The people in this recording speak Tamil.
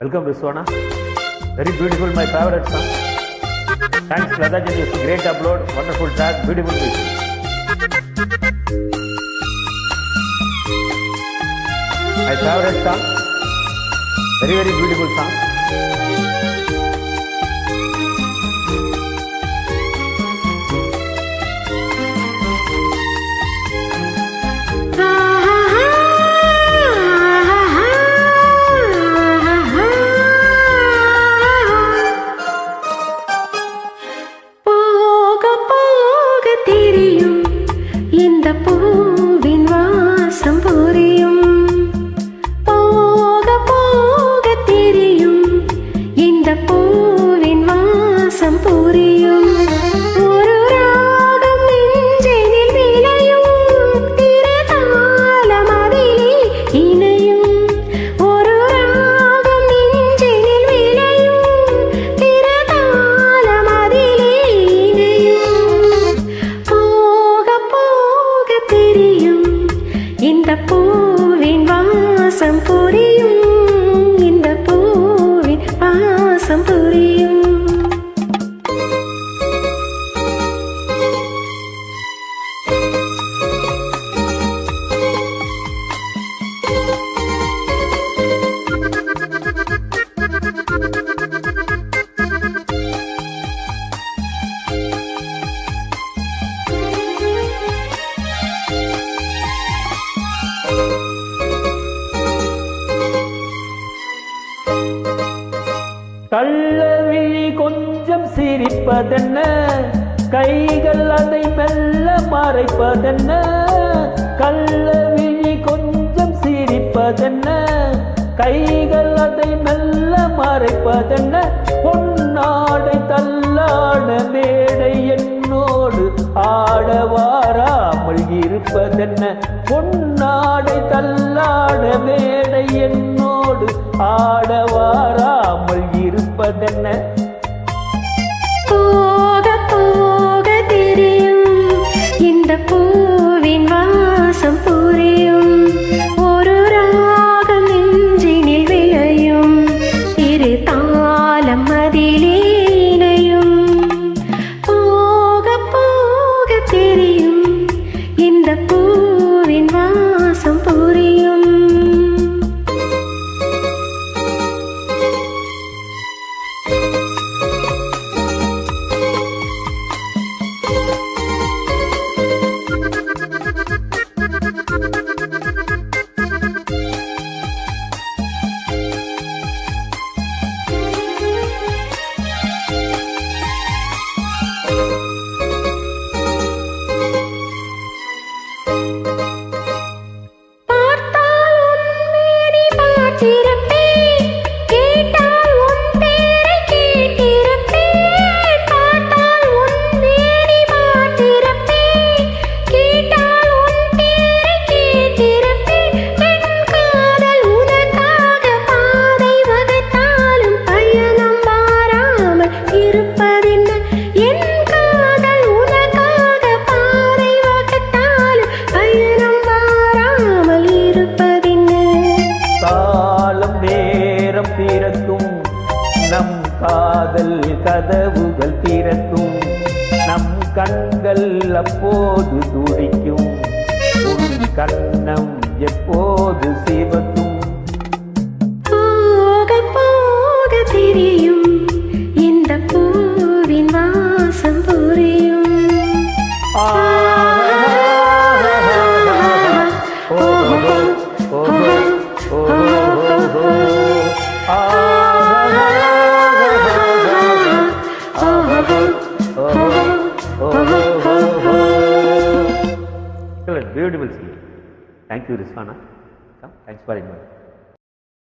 Welcome Riswana. Very beautiful, my favorite song. Thanks Lata Ji, great upload, wonderful track, beautiful music. My favorite song. Very very beautiful song. பூவின் வாசம் புரியும் போக போக தெரியும் இந்த பூவின் வாசம் புரியும் ஒரு ராகம் நெஞ்சினில் விளையும் திரதாளம் அதிலே இணையும் ஒரு ராகம் நெஞ்சினில் விளையும் திரதாளம் அதிலே இணையும் போக போக தெரியும் இந்த பூவின் வாசம் புரியும் இந்த பூவின் வாசம் புரியும் கள்ளவிழி கொஞ்சம் சிரிப்பதென்ன, கைகள் அதை மெல்ல மறைப்பதென்ன. கள்ளவிழி கொஞ்சம் சிரிப்பதென்ன, கைகள் அதை மெல்ல மறைப்பதென்ன. பொன்னாடை தள்ளாட மேடை என்னோடு ஆட வாராமல் இருப்பதென்ன. பொன்னாடை தள்ளாட மேடை என்னோடு ஆட வாராமல் இருப்பதென்ன. போக போக தெரியும் இந்த பூவின் வாசம் புரியும் ஒரு ராகம் நெஞ்சினில் விளையும் இரு தாளம் அதிலே இணையும். போக போக தெரியும் இந்த பூவின் வாசம் புரியும். திறக்கும் நம் காதல் கதவுகள் திறக்கும், நம் கண்கள் அப்போது துடிக்கும், உன் கண்ணம் எப்போது சிவக்கும். போக போக தெரியும் இந்த பூவின் வாசம் புரியும். Beautiful singing. Thank you, Riswana. Thanks for inviting me.